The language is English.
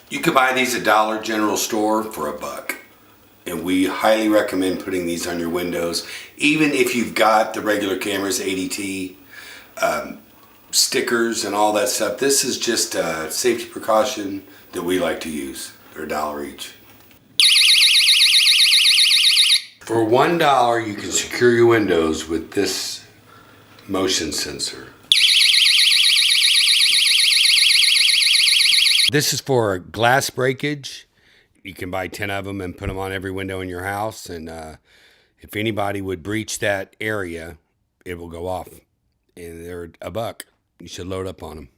You can buy these at Dollar General store for $1. And we highly recommend putting these on your windows. Even if you've got the regular cameras, ADT, stickers and all that stuff. This is just a safety precaution that we like to use. They're $1 each. For $1, you can secure your windows with this motion sensor. This is for glass breakage. You can buy 10 of them and put them on every window in your house. And if anybody would breach that area, it will go off. And they're $1. You should load up on them.